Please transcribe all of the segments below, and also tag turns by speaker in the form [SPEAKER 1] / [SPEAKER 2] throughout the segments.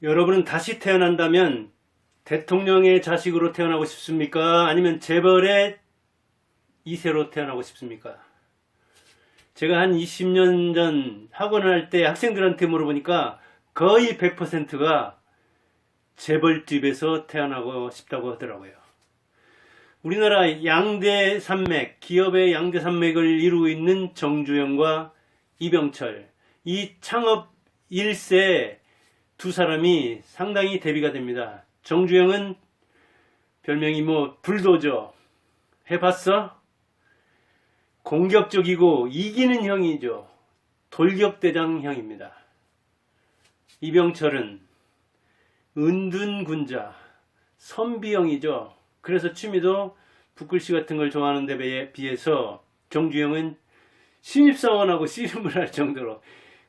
[SPEAKER 1] 여러분은 다시 태어난다면 대통령의 자식으로 태어나고 싶습니까? 아니면 재벌의 2세로 태어나고 싶습니까? 제가 한 20년 전 학원을 할 때 학생들한테 물어보니까 거의 100%가 재벌집에서 태어나고 싶다고 하더라고요. 우리나라 양대 산맥, 기업의 양대 산맥을 이루고 있는 정주영과 이병철, 이 창업 1세 두 사람이 상당히 대비가 됩니다. 정주영은 별명이 불도저. 해봤어? 공격적이고 이기는 형이죠. 돌격대장 형입니다. 이병철은 은둔군자, 선비형이죠. 그래서 취미도 붓글씨 같은 걸 좋아하는 데 비해서 정주영은 신입사원하고 씨름을 할 정도로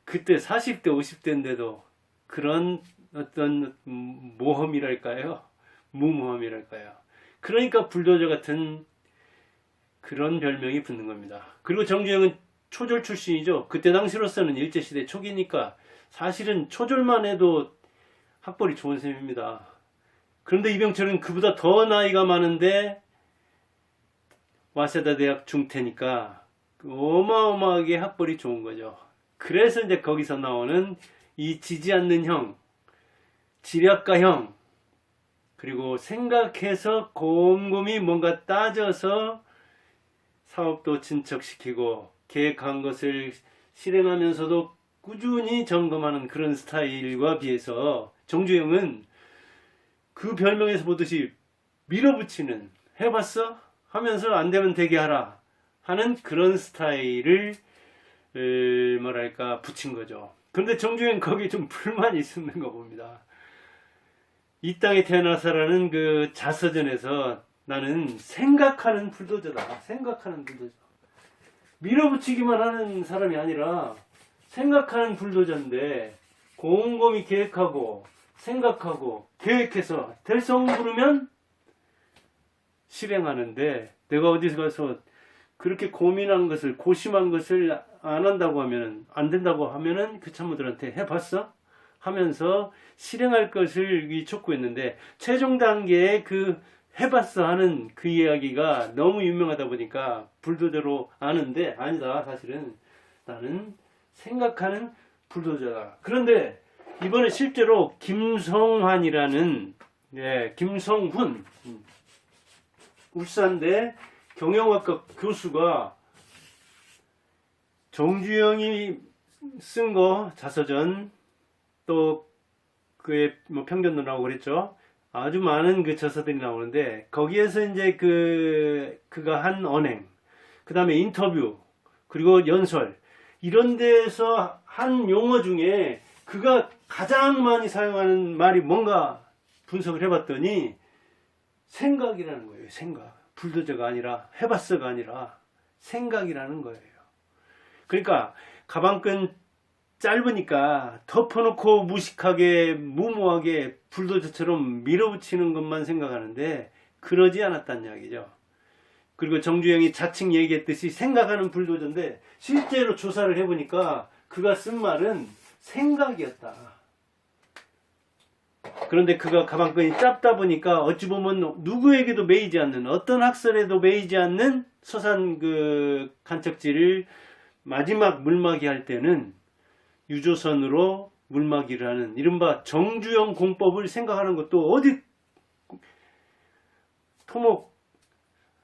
[SPEAKER 1] 그때 40대 50대인데도 그런 어떤 모험이랄까요? 무모함이랄까요? 그러니까 불도저 같은 그런 별명이 붙는 겁니다. 그리고 정주영은 초졸 출신이죠. 그때 당시로서는 일제시대 초기니까 사실은 초졸만 해도 학벌이 좋은 셈입니다. 그런데 이병철은 그보다 더 나이가 많은데 와세다 대학 중퇴니까 어마어마하게 학벌이 좋은 거죠. 그래서 이제 거기서 나오는 이 지지 않는 형, 지략가 형, 그리고 생각해서 곰곰이 뭔가 따져서 사업도 진척시키고 계획한 것을 실행하면서도 꾸준히 점검하는 그런 스타일과 비해서 정주영은 그 별명에서 보듯이 밀어붙이는, 해봤어? 하면서 안 되면 되게 하라 하는 그런 스타일을 붙인 거죠. 그런데 정주영은 거기에 좀 불만이 있는 거 봅니다. 이 땅에 태어나서라는 그 자서전에서 나는 생각하는 불도저다. 생각하는 불도저. 밀어붙이기만 하는 사람이 아니라 생각하는 불도저인데 곰곰이 계획하고 생각하고 계획해서 될성 부르면 실행하는데 내가 어디서 가서 그렇게 고민한 것을 고심한 것을 안 한다고 하면은 안 된다고 하면은 그 참모들한테 해봤어? 하면서 실행할 것을 촉구했는데 최종 단계에 그 해봤어 하는 그 이야기가 너무 유명하다 보니까 불도저로 아는데 아니다. 사실은 나는 생각하는 불도저다. 그런데 이번에 실제로 김성환이라는 김성훈 울산대 경영학과 교수가 정주영이 쓴 거 자서전 또 그의 평전도라고 그랬죠. 아주 많은 그 저서들이 나오는데 거기에서 이제 그가 한 언행, 그 다음에 인터뷰, 그리고 연설 이런 데서 한 용어 중에 그가 가장 많이 사용하는 말이 뭔가 분석을 해봤더니 생각이라는 거예요. 생각. 불도저가 아니라 해봤어가 아니라 생각이라는 거예요. 그러니까 가방끈 짧으니까 덮어놓고 무식하게 무모하게 불도저처럼 밀어붙이는 것만 생각하는데 그러지 않았다는 이야기죠. 그리고 정주영이 자칭 얘기했듯이 생각하는 불도저인데 실제로 조사를 해보니까 그가 쓴 말은 생각이었다. 그런데 그가 가방끈이 짧다 보니까 어찌 보면 누구에게도 매이지 않는 어떤 학설에도 매이지 않는 서산 그 간척지를 마지막 물막이 할 때는 유조선으로 물막이를 하는 이른바 정주영 공법을 생각하는 것도 어디 토목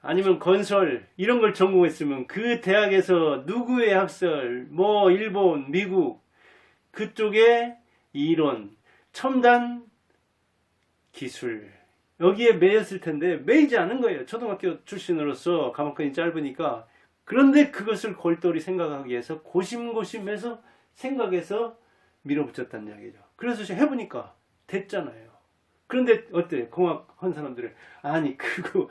[SPEAKER 1] 아니면 건설 이런 걸 전공했으면 그 대학에서 누구의 학설 일본 미국 그쪽의 이론 첨단 기술 여기에 매였을 텐데 매이지 않은 거예요. 초등학교 출신으로서 가방끈이 짧으니까. 그런데 그것을 골똘히 생각하기 위해서 고심고심해서 생각해서 밀어붙였다는 이야기죠. 그래서 해보니까 됐잖아요. 그런데 어때? 공학한 사람들은 아니 그거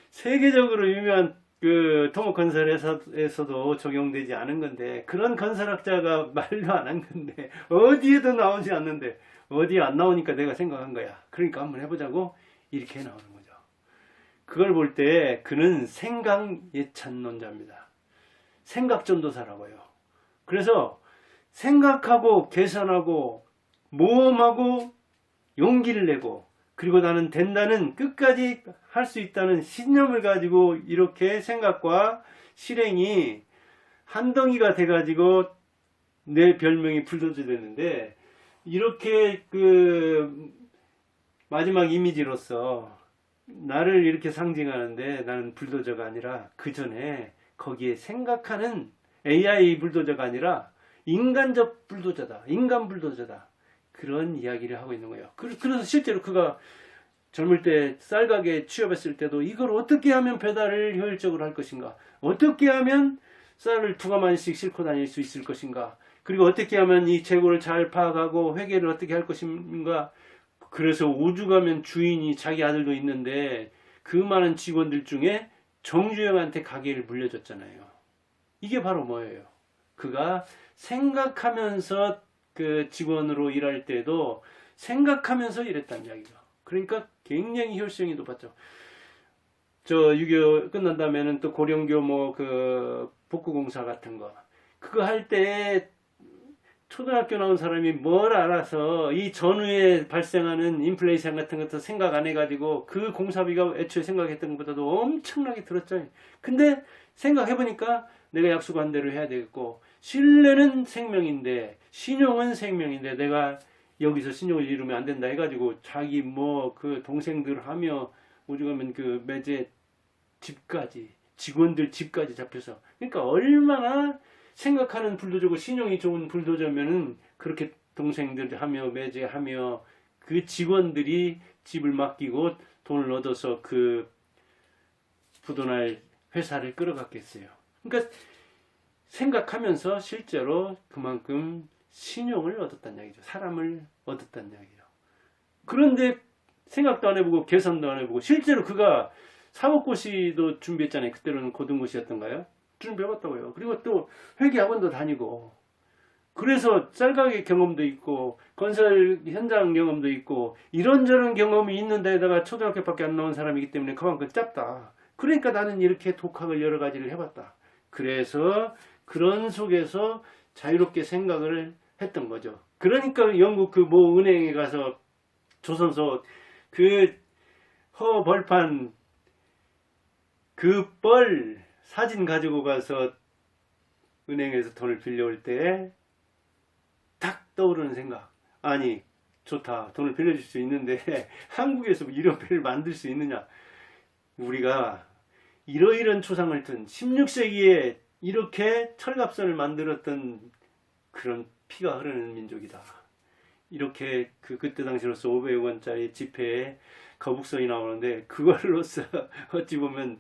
[SPEAKER 1] 세계적으로 유명한 그 토목 건설에서도 적용되지 않은 건데 그런 건설학자가 말도 안 한 건데 어디에도 나오지 않는데 어디에 안 나오니까 내가 생각한 거야. 그러니까 한번 해보자고 이렇게 나오는 거죠. 그걸 볼 때 그는 생각 예찬론자입니다. 생각 전도사라고요. 그래서 생각하고 계산하고 모험하고 용기를 내고, 그리고 나는 된다는, 끝까지 할 수 있다는 신념을 가지고 이렇게 생각과 실행이 한 덩이가 돼가지고 내 별명이 불도저 됐는데, 이렇게 마지막 이미지로서 나를 이렇게 상징하는데, 나는 불도저가 아니라 그 전에 거기에 생각하는 AI 불도저가 아니라 인간적 불도저다. 인간 불도저다. 그런 이야기를 하고 있는 거예요. 그래서 실제로 그가 젊을 때 쌀가게 취업했을 때도 이걸 어떻게 하면 배달을 효율적으로 할 것인가? 어떻게 하면 쌀을 2가마니씩 싣고 다닐 수 있을 것인가? 그리고 어떻게 하면 이 재고를 잘 파악하고 회계를 어떻게 할 것인가? 그래서 오죽하면 주인이 자기 아들도 있는데 그 많은 직원들 중에 정주영한테 가게를 물려줬잖아요. 이게 바로 뭐예요? 그가 생각하면서 그 직원으로 일할 때도 생각하면서 일했다는 이야기죠. 그러니까 굉장히 효율성이 높았죠. 저 6.25 끝난 다음에는 또 고령교 복구공사 같은 거, 그거 할 때 초등학교 나온 사람이 뭘 알아서 이 전후에 발생하는 인플레이션 같은 것도 생각 안 해가지고 그 공사비가 애초에 생각했던 것보다도 엄청나게 들었죠. 근데 생각해보니까 내가 약속한 대로 해야 되겠고, 신뢰는 생명인데 신용은 생명인데 내가 여기서 신용을 잃으면 안 된다 해가지고 자기 그 동생들 하며 오죽하면 그 매제 집까지, 직원들 집까지 잡혀서, 그러니까 얼마나 생각하는 불도저고 신용이 좋은 불도저면은 그렇게 동생들 하며 매제하며 그 직원들이 집을 맡기고 돈을 얻어서 그 부도날 회사를 끌어갔겠어요. 그러니까 생각하면서 실제로 그만큼 신용을 얻었다는 이야기죠. 사람을 얻었다는 이야기죠. 그런데 생각도 안 해보고 계산도 안 해보고, 실제로 그가 사법고시도 준비했잖아요. 그때는 고등고시였던가요? 준비해봤다고요. 그리고 또 회계학원도 다니고, 그래서 쌀가게 경험도 있고 건설 현장 경험도 있고 이런저런 경험이 있는 데다가 초등학교밖에 안 나온 사람이기 때문에 그만큼 짧다. 그러니까 나는 이렇게 독학을 여러 가지를 해봤다. 그래서 그런 속에서 자유롭게 생각을 했던 거죠. 그러니까 영국 그 모 은행에 가서 조선소 그 허벌판 그 뻘 사진 가지고 가서 은행에서 돈을 빌려올 때 딱 떠오르는 생각. 아니, 좋다. 돈을 빌려줄 수 있는데 한국에서 이런 배를 만들 수 있느냐. 우리가 이러이런 초상을 둔 16세기에 이렇게 철갑선을 만들었던 그런 피가 흐르는 민족이다. 이렇게 그때 당시로서 500원짜리 지폐에 거북선이 나오는데 그걸로써 어찌 보면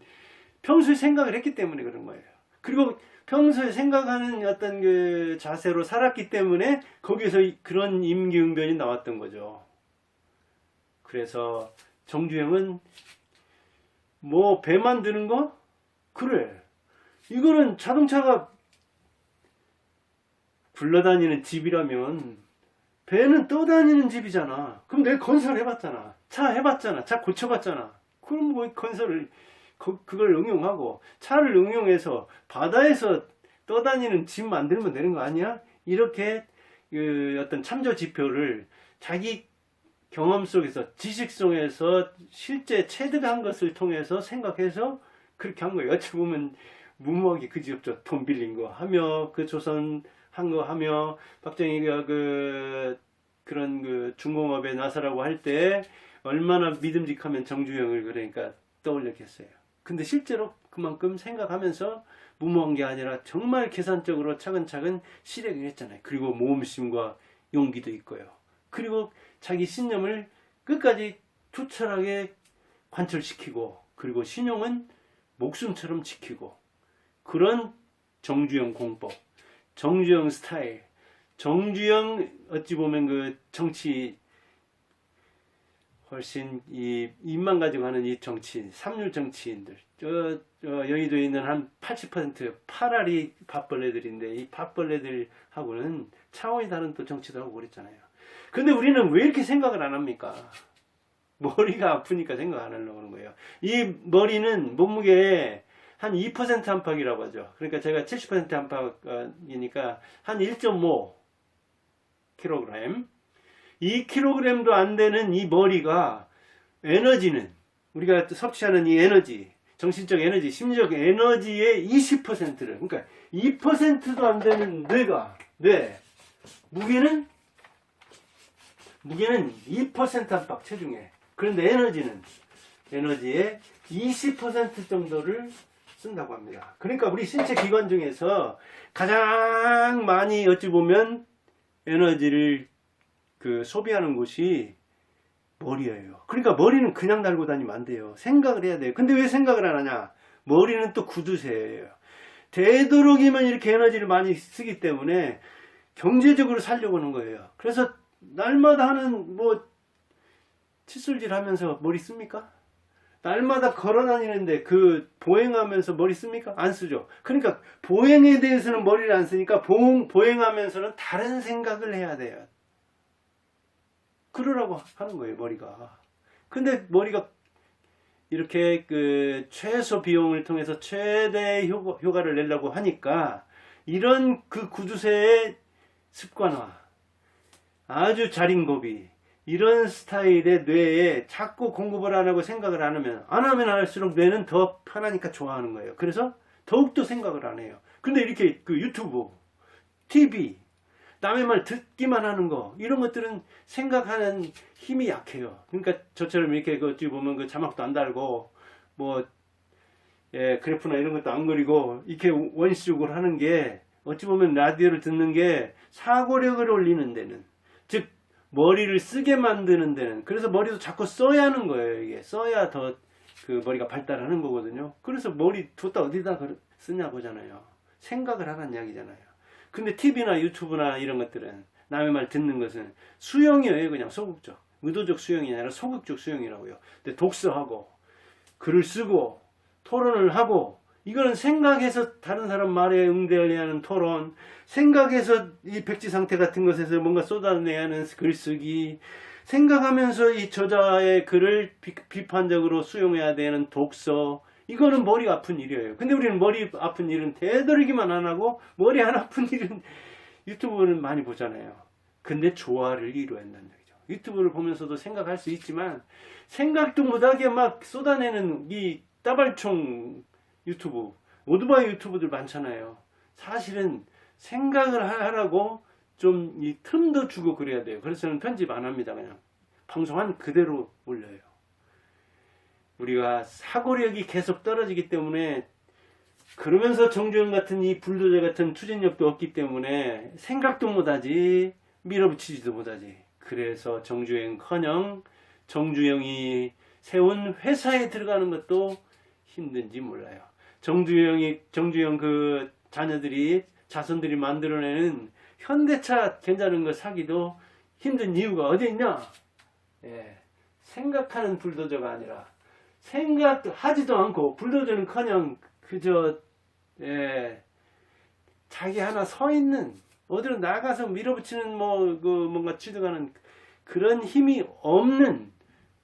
[SPEAKER 1] 평소에 생각을 했기 때문에 그런 거예요. 그리고 평소에 생각하는 어떤 그 자세로 살았기 때문에 거기서 그런 임기응변이 나왔던 거죠. 그래서 정주영은 배 만드는 거? 그래. 이거는 자동차가 굴러다니는 집이라면 배는 떠다니는 집이잖아. 그럼 내가 건설해봤잖아. 차 해봤잖아. 차 고쳐봤잖아. 그럼 건설을 그걸 응용하고 차를 응용해서 바다에서 떠다니는 집 만들면 되는 거 아니야? 이렇게 어떤 참조 지표를 자기 경험 속에서 지식 속에서 실제 체득한 것을 통해서 생각해서 그렇게 한 거예요. 어찌 보면 무모하게 그지없죠. 돈 빌린 거 하며 그 조선 한 거 하며 박정희가 그런 중공업에 나서라고 할 때 얼마나 믿음직하면 정주영을 그러니까 떠올렸겠어요. 근데 실제로 그만큼 생각하면서 무모한 게 아니라 정말 계산적으로 차근차근 실행을 했잖아요. 그리고 모험심과 용기도 있고요. 그리고 자기 신념을 끝까지 투철하게 관철시키고, 그리고 신용은 목숨처럼 지키고, 그런 정주영 공법, 정주영 스타일, 정주영 어찌 보면 그 정치 훨씬 입만 가지고 하는 이 정치인, 삼류 정치인들, 여의도에 있는 한 80% 파라리 밥벌레들인데 이 밥벌레들하고는 차원이 다른 또 정치도 하고 그랬잖아요. 근데 우리는 왜 이렇게 생각을 안 합니까? 머리가 아프니까 생각 안 하려고 하는 거예요. 이 머리는 몸무게에 한 2% 안팎이라고 하죠. 그러니까 제가 70% 안팎이니까 한 1.5kg. 2kg도 안 되는 이 머리가 에너지는 우리가 섭취하는 이 에너지, 정신적 에너지, 심리적 에너지의 20%를, 그러니까 2%도 안 되는 뇌, 무게는 2% 안팎 체중에. 그런데 에너지의 20% 정도를 쓴다고 합니다. 그러니까 우리 신체 기관 중에서 가장 많이 어찌 보면 에너지를 소비하는 곳이 머리예요. 그러니까 머리는 그냥 달고 다니면 안 돼요. 생각을 해야 돼요. 근데 왜 생각을 안 하냐? 머리는 또 구두쇠예요. 되도록이면 이렇게 에너지를 많이 쓰기 때문에 경제적으로 살려고 하는 거예요. 그래서 날마다 하는 칫솔질 하면서 머리 씁니까? 날마다 걸어 다니는데 보행하면서 머리 씁니까? 안 쓰죠. 그러니까 보행에 대해서는 머리를 안 쓰니까 보행하면서는 다른 생각을 해야 돼요. 그러라고 하는 거예요, 머리가. 근데 머리가 이렇게 최소 비용을 통해서 최대 효과를 내려고 하니까 이런 구두쇠의 습관화, 아주 자린고비, 이런 스타일의 뇌에 자꾸 공급을 안 하고 생각을 안 하면 할수록 뇌는 더 편하니까 좋아하는 거예요. 그래서 더욱더 생각을 안 해요. 근데 이렇게 유튜브, TV, 남의 말 듣기만 하는 거, 이런 것들은 생각하는 힘이 약해요. 그러니까 저처럼 이렇게 어찌 보면 자막도 안 달고 그래프나 이런 것도 안 그리고 이렇게 원시적으로 하는 게 어찌 보면 라디오를 듣는 게 사고력을 올리는 데는, 즉 머리를 쓰게 만드는 데는, 그래서 머리도 자꾸 써야 하는 거예요. 이게 써야 더 머리가 발달하는 거거든요. 그래서 머리 뒀다 어디다 쓰냐 보잖아요. 생각을 하라는 이야기잖아요. 근데 TV나 유튜브나 이런 것들은, 남의 말 듣는 것은 수용이에요. 그냥 소극적, 의도적 수용이 아니라 소극적 수용이라고요. 근데 독서하고 글을 쓰고 토론을 하고, 이거는 생각해서 다른 사람 말에 응대해야 하는 토론, 생각해서 이 백지 상태 같은 것에서 뭔가 쏟아내야 하는 글쓰기, 생각하면서 이 저자의 글을 비판적으로 수용해야 되는 독서, 이거는 머리 아픈 일이에요. 근데 우리는 머리 아픈 일은 되도록이만 안 하고, 머리 안 아픈 일은 유튜브를 많이 보잖아요. 근데 조화를 이루어야 한다는 얘기죠. 유튜브를 보면서도 생각할 수 있지만 생각도 못하게 막 쏟아내는 이 따발총 유튜브, 오토바이 유튜브들 많잖아요. 사실은 생각을 하라고 좀 이 틈도 주고 그래야 돼요. 그래서 저는 편집 안 합니다. 그냥 방송한 그대로 올려요. 우리가 사고력이 계속 떨어지기 때문에, 그러면서 정주영 같은 이 불도저 같은 추진력도 없기 때문에 생각도 못하지, 밀어붙이지도 못하지. 그래서 정주행커녕 정주영이 세운 회사에 들어가는 것도 힘든지 몰라요. 정주영 자녀들이, 자손들이 만들어내는 현대차 괜찮은 거 사기도 힘든 이유가 어디 있냐? 생각하는 불도저가 아니라, 생각하지도 않고, 불도저는커녕 그저 자기 하나 서 있는, 어디로 나가서 밀어붙이는 뭔가 취득하는 그런 힘이 없는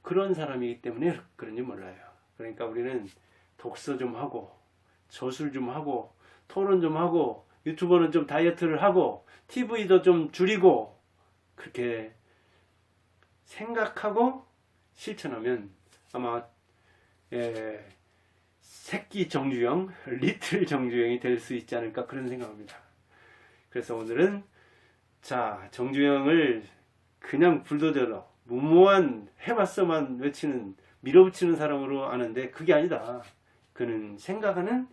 [SPEAKER 1] 그런 사람이기 때문에 그런지 몰라요. 그러니까 우리는 독서 좀 하고, 저술 좀 하고, 토론 좀 하고, 유튜버는 좀 다이어트를 하고, TV도 좀 줄이고, 그렇게 생각하고 실천하면 아마 새끼 정주영, 리틀 정주영이 될 수 있지 않을까, 그런 생각합니다. 그래서 오늘은 정주영을 그냥 불도저로 무모한 해봤어만 외치는, 밀어붙이는 사람으로 아는데 그게 아니다. 그는 생각하는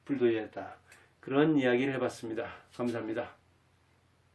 [SPEAKER 1] 불도저였다. 그런 이야기를 해봤습니다. 감사합니다.